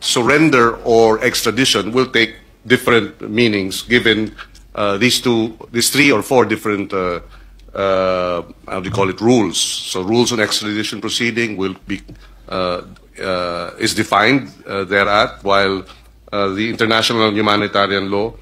surrender or extradition will take different meanings given these three or four different how do you call it, rules. So rules on extradition proceeding will be is defined thereat, while the international and humanitarian law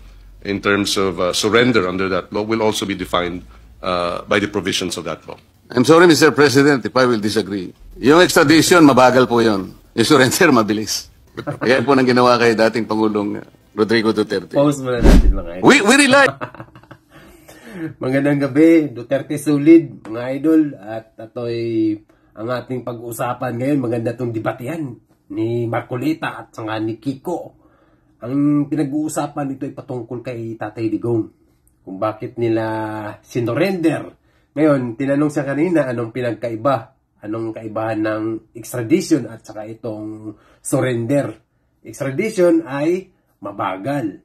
in terms of surrender under that law will also be defined by the provisions of that law. I'm sorry, Mr. President, if I will disagree. Yung extradition, mabagal po yun. Yung surrender, mabilis. Kaya po nang ginawa kay dating Pangulong Rodrigo Duterte. Pause muna natin mga idol. We rely. Magandang gabi, Duterte Solid, mga idol. At ito'y ang ating pag-uusapan ngayon. Maganda itong debatihan ni Marcolita at sanga ni Kiko. Ang pinag-uusapan nito ay patungkol kay Tatay Digong. Kung bakit nila sinorender. Ngayon, tinanong siya kanina anong pinagkaiba. Anong kaibahan ng extradition at saka itong surrender. Extradition ay mabagal.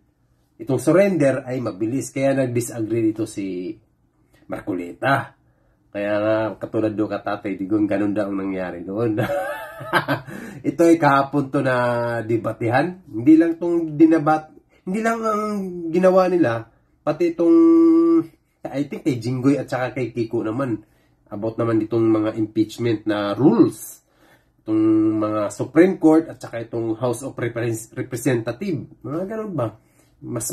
Itong surrender ay mabilis. Kaya nag-disagree dito si Marcolita. Kaya nga, katulad doon ka Tatay Digong, ganun daw ang nangyari doon. Ito ay kahapon to na debatihan. Hindi lang itong hindi lang ang ginawa nila, pati itong, I think kay Jinggoy at saka kay Kiko naman, about naman itong mga impeachment na rules. Itong mga Supreme Court at saka itong House of Representative. Mga ganun ba? Mas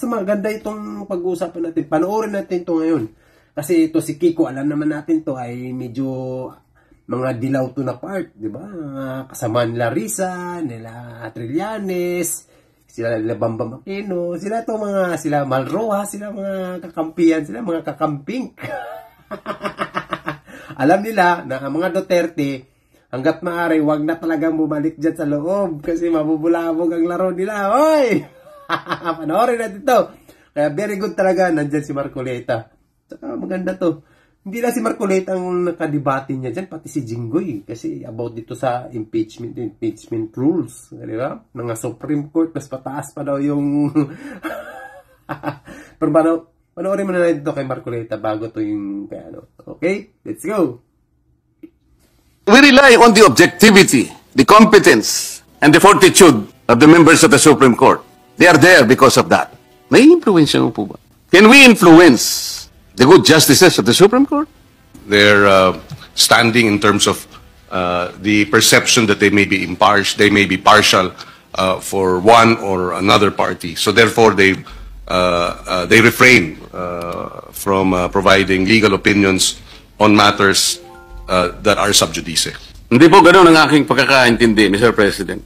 maganda itong pag-uusapan natin. Panoorin natin ito ngayon. Kasi ito si Kiko, alam naman natin to ay medyo mga dilaw to na part, di ba? Kasama nila Risa, nila Trillanes, sila nila Bambam Aquino, sila Malroa, sila mga kakampiyan, sila mga kakamping. Alam nila na ang mga Duterte, hanggat maaari, wag na talagang bumalik dyan sa loob kasi mabubulabog ang laro nila. Hoy! Panoorin natin ito. Kaya very good talaga, nandyan si Marcolita. Saka maganda to. Hindi na si Marcolita ang nakadebate niya dyan, pati si Jinggoy. Kasi about dito sa impeachment rules. Di ba? Mga Supreme Court, mas pataas pa daw yung... Pero panoorin mo na natin ito kay Marcolita bago to yung... Okay? Let's go! We rely on the objectivity, the competence, and the fortitude of the members of the Supreme Court. They are there because of that. May influence mo po ba? Can we influence the good justices of the Supreme Court? Their standing in terms of the perception that they may be partial for one or another party. So therefore, they refrain from providing legal opinions on matters that are sub judice. Hindi po ganun ang aking pagkakaintindi, Mr. President.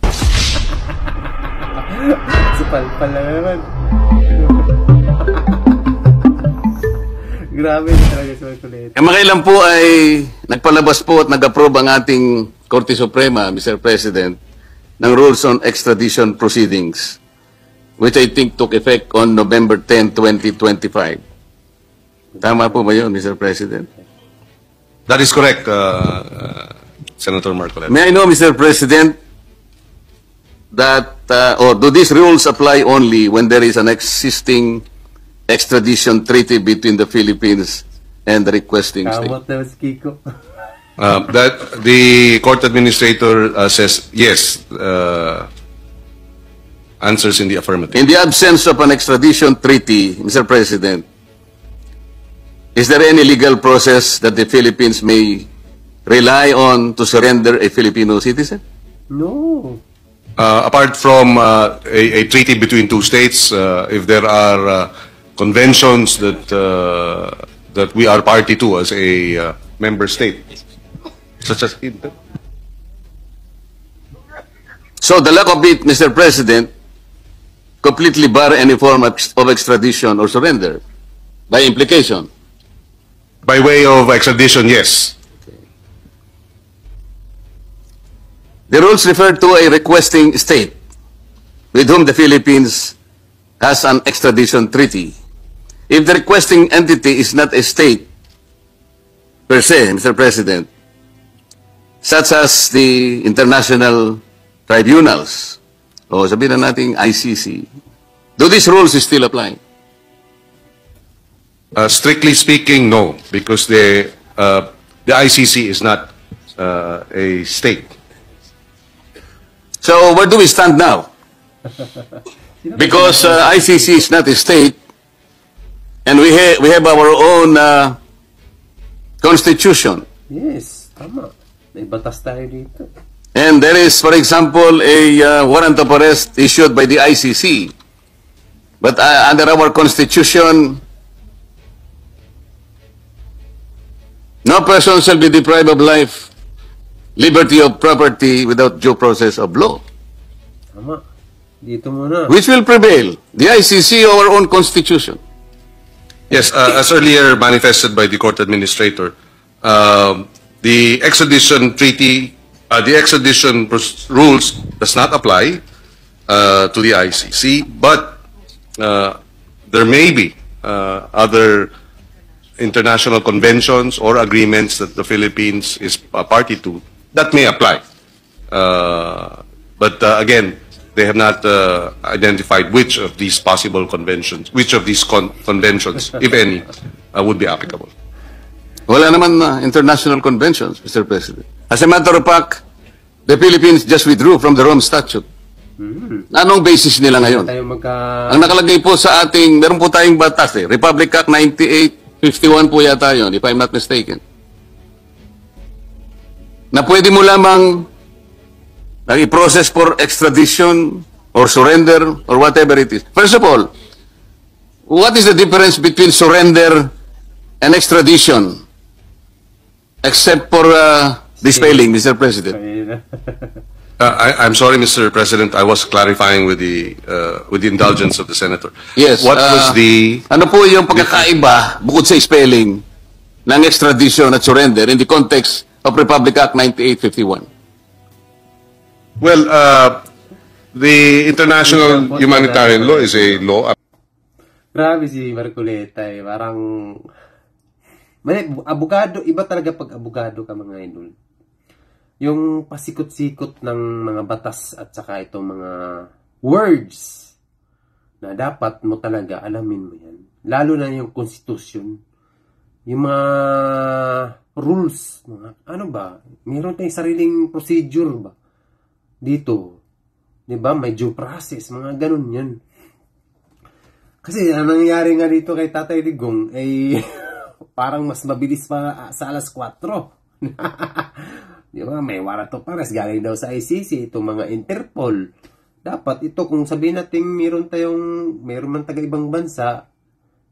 Supal lang naman. Grabe talaga sa Marcolita. Kamakailan po ay nagpalabas po at nag-approve ang ating Korte Suprema, Mr. President, ng rules on extradition proceedings, which I think took effect on November 10, 2025. Tama po ba yun, Mr. President? That is correct, Senator Marcoleta. May I know, Mr. President, that, or do these rules apply only when there is an existing extradition treaty between the Philippines and the requesting state? Kamot na si Kiko. That the court administrator says yes, answers in the affirmative. In the absence of an extradition treaty, Mr. President, is there any legal process that the Philippines may rely on to surrender a Filipino citizen? No. Apart from a treaty between two states, if there are conventions that we are party to as a member state, such as Inter. So the lack of it, Mr. President, completely bar any form of extradition or surrender by implication. By way of extradition, yes. The rules refer to a requesting state with whom the Philippines has an extradition treaty. If the requesting entity is not a state per se, Mr. President, such as the international tribunals, o sabihin na natin ICC, do these rules still apply? Strictly speaking, no, because the ICC is not a state. So where do we stand now? Because ICC is not a state, and we have our own constitution. Yes, tama. May batas tayo dito. And there is, for example, a warrant of arrest issued by the ICC. But under our constitution, no person shall be deprived of life, liberty of property without due process of law. Tama. Dito muna. Which will prevail? The ICC or our own constitution? Yes, as earlier manifested by the court administrator, the extradition treaty, the extradition rules does not apply to the ICC, but there may be other international conventions or agreements that the Philippines is a party to that may apply. But again, they have not identified which of these possible conventions, which of these conventions, if any, would be applicable. Wala naman international conventions, Mr. President. As a matter of fact, the Philippines just withdrew from the Rome Statute. Anong basis nila ngayon? Tayo Ang nakalagay po sa ating, meron po tayong batas Republic Act 9851 po yata yun, if I'm not mistaken. Na pwede mo lamang i-process for extradition or surrender or whatever it is. First of all, what is the difference between surrender and extradition? Except for the spelling, Mr. President. I'm sorry, Mr. President. I was clarifying with the indulgence of the senator. Yes. What was the? Ano po yung pagkakaiba bukod sa spelling ng extradition at surrender in the context of Republic Act 9851? Well, the international humanitarian law is a law. Grabe si Marcoleta Parang abogado, iba talaga pag abogado ka mga idol. Yung pasikot-sikot ng mga batas at saka itong mga words na dapat mo talaga alamin mo yan. Lalo na yung constitution, yung mga rules, mga ano ba, mayroon tayong sariling procedure ba dito. 'Di ba? May due process, mga ganun yan. Kasi ang nangyayari nga dito kay Tatay Digong ay parang mas mabilis pa sa alas 4. Di ba? May warrant of arrest galing daw sa ICC, itong mga Interpol. Dapat ito, kung sabihin natin meron man taga ibang bansa,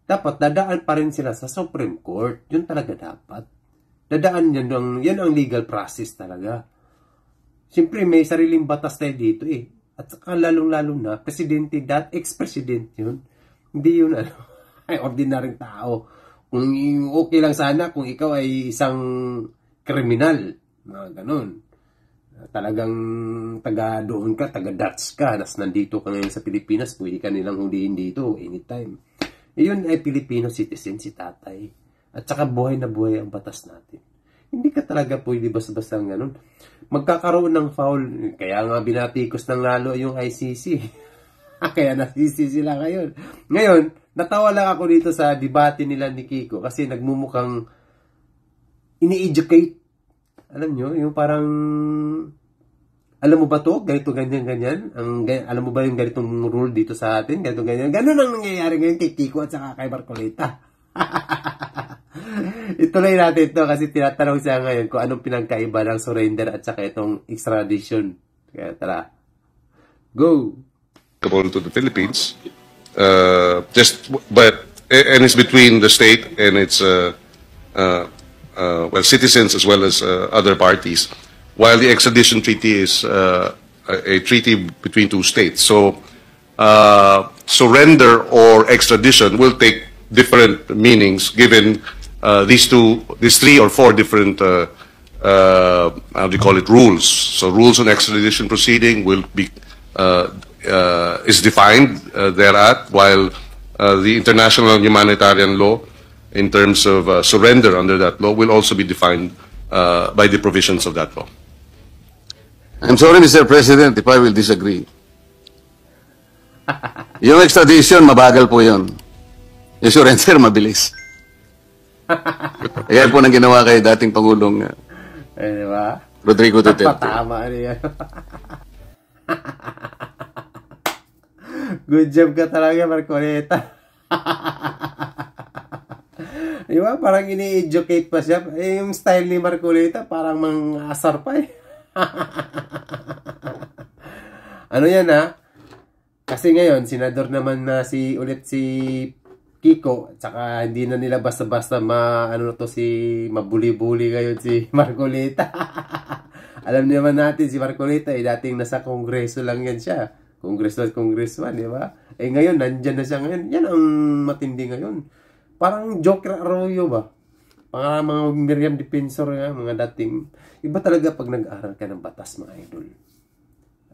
dapat dadaan pa rin sila sa Supreme Court. Yun talaga dapat. Dadaan yan ang legal process talaga. Siyempre, may sariling batas tayo dito At saka lalong-lalo na, presidente, ex-president yun. Hindi yun, ay ordinaryong tao. Kung okay lang sana kung ikaw ay isang kriminal, ganun. Talagang taga doon ka, taga Dutch ka, nas nandito ka ngayon sa Pilipinas, pwede ka nilang huliin dito anytime. Yun ay Filipino citizen si Tatay. At saka buhay na buhay ang batas natin. Hindi ka talaga pwede basta-basta ganun. Magkakaroon ng foul, kaya nga binatikos ng lalo yung ICC. Kaya nasisi sila ngayon. Ngayon, natawa lang ako dito sa debate nila ni Kiko kasi nagmumukhang ini-educate. Alam nyo, yung parang, alam mo ba to? Ganito, ganyan, ganyan. Alam mo ba yung ganitong rule dito sa atin? Ganito, ganyan. Ganun ang nangyayari ngayon kay Kiko at saka kay Marcoleta. Ituloy natin ito kasi tinatanong siya ngayon kung anong pinagkaiba ng surrender at saka itong extradition. Kaya tara. Go! To the Philippines, and it's between the state and its citizens as well as other parties, while the extradition treaty is a treaty between two states. So, surrender or extradition will take different meanings given these three or four different rules. So, rules on extradition proceeding will be is defined thereat, while the international humanitarian law, in terms of surrender under that law, will also be defined by the provisions of that law. I'm sorry, Mr. President, if I will disagree. Yung extradition, mabagal po yun. Yung surrender, mabilis. Ayan po nang ginawa kay dating Pangulong diba? Rodrigo Duterte. Patama niya. Good job ka talaga, Marcoleta. Di ba? Parang ini-educate pa siya. Eh, yung style ni Marcoleta, parang mang-asar pa eh. Ano yan ha? Kasi ngayon, senador naman na ulit si Kiko, at saka hindi na nila basta-basta mabuli-buli ngayon si Marcoleta. Alam naman natin si Marcoleta, dating nasa kongreso lang yan siya. Congressman, di ba? Eh ngayon, nandyan na siya ngayon. Yan ang matindi ngayon. Parang Joker Arroyo ba? Parang mga Miriam Defensor nga, mga dating. Iba talaga pag nag-aaral ka ng batas, mga idol.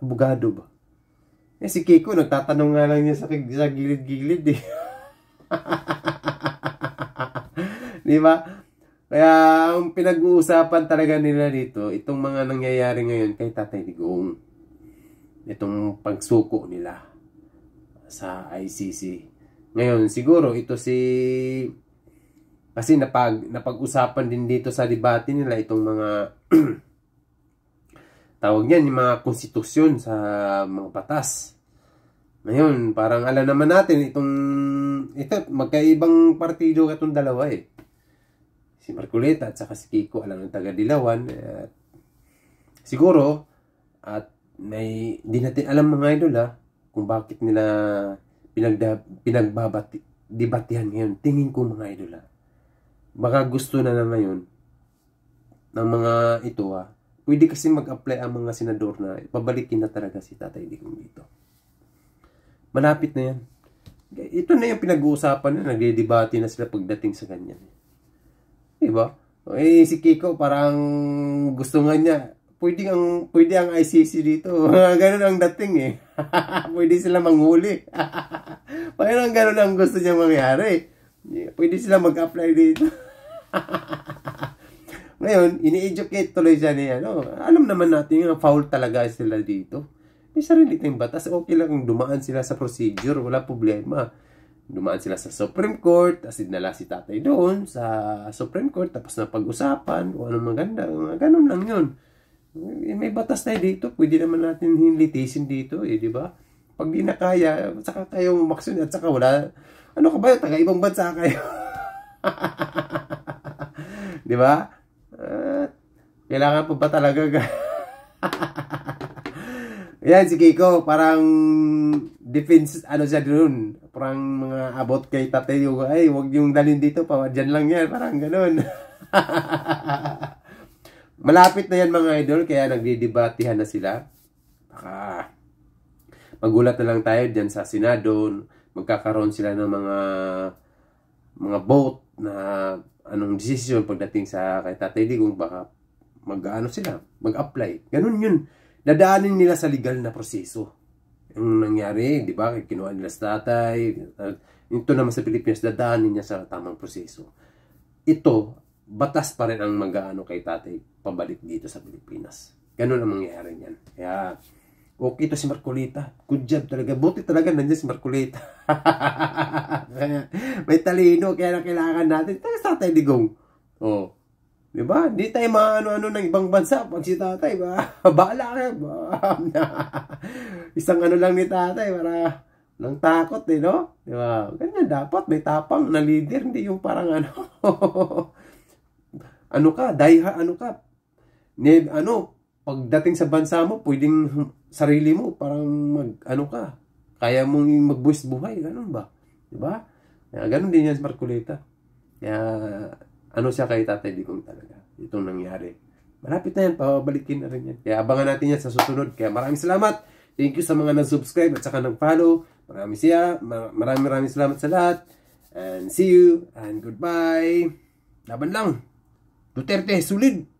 Abogado ba? Eh si Kiko, nagtatanong nga lang niya sa gilid-gilid eh. Di ba? Kaya ang pinag-uusapan talaga nila dito, itong mga nangyayari ngayon kay Tatay Digong. Itong pagsuko nila sa ICC. Ngayon, siguro ito kasi napag-usapan din dito sa debate nila itong mga tawag niyan, yung mga konstitusyon sa mga batas. Ngayon, parang alam naman natin ito magkaibang partido itong dalawa eh. Si Marcoleta at saka si Kiko, alam ng taga-Dilawan. Siguro, at di natin alam mga idol kung bakit nila debatehan ngayon. Tingin ko mga idol baka gusto na ngayon ng mga ito pwede kasi mag-apply ang mga senador na pabalikin na talaga si Tatay Digong dito. Malapit na yan. Ito na yung pinag-uusapan na, nagde-debate na sila pagdating sa ganyan. Diba? Eh, si Kiko parang gusto nga niya, pwede ang ICC dito. Ganun ang dating eh. Pwede sila manghuli. Parang ganun ang gusto niya mangyari. Pwede sila mag-apply dito. Ngayon, ini-educate tuloy siya niya. Alam naman natin yung foul talaga sila dito. May sarili tayong batas. Okay lang kung dumaan sila sa procedure. Wala problema. Dumaan sila sa Supreme Court. Tapos dinala si Tatay doon sa Supreme Court. Tapos na pag-usapan. Kung anong maganda. Ganun lang yun. May batas tayo dito. Pwede naman natin hinlitisin dito. Di ba? Pag di na kaya, saka kayo umaksyon. At saka wala. Ano ka ba? Taga-ibang bansa kayo. Di ba? Kailangan pa ba talaga yan si Kiko parang defense siya doon, parang mga abot kay Tatay yung wag yung dalhin dito pa, dyan lang yan, parang ganun. Malapit na yan mga idol, kaya nagdidebatehan na sila. Baka magulat na lang tayo dyan sa Senado, magkakaroon sila ng mga vote na anong decision pagdating sa kay Tatay Digong, baka mag-apply. Ganun yun. Dadaanin nila sa legal na proseso. Yung nangyari, di ba? Kinuha nila sa tatay. Ito naman sa Pilipinas, dadaanin niya sa tamang proseso. Ito, batas pa rin ang kay tatay pabalik dito sa Pilipinas. Ganun ang mangyayari niyan. Kaya, okay to si Marcoleta. Good job talaga. Buti talaga nandiyan si Marcoleta. May talino, kaya na kailangan natin. Tayo sa Tatay Digong. Oh. Diba? Hindi tayo maano-ano ng ibang bansa. Pag si Tatay, bahala ka. Isang lang ni Tatay para lang takot no? Diba? Ganyan dapat. May tapang na leader. Hindi yung parang pagdating sa bansa mo, pwedeng sarili mo, parang kaya mong mag-buwis buhay, ganun ba? Diba? Kaya ganun din yan sa Marcoleta. Kaya, siya kay Tatay Digong talaga. Itong nangyari. Malapit na yan, pabalikin na rin yan. Kaya abangan natin yan sa susunod. Kaya maraming salamat. Thank you sa mga nag-subscribe at saka nag-follow. Maraming salamat sa lahat. And see you, and goodbye. Laban lang. Duterte, sulid!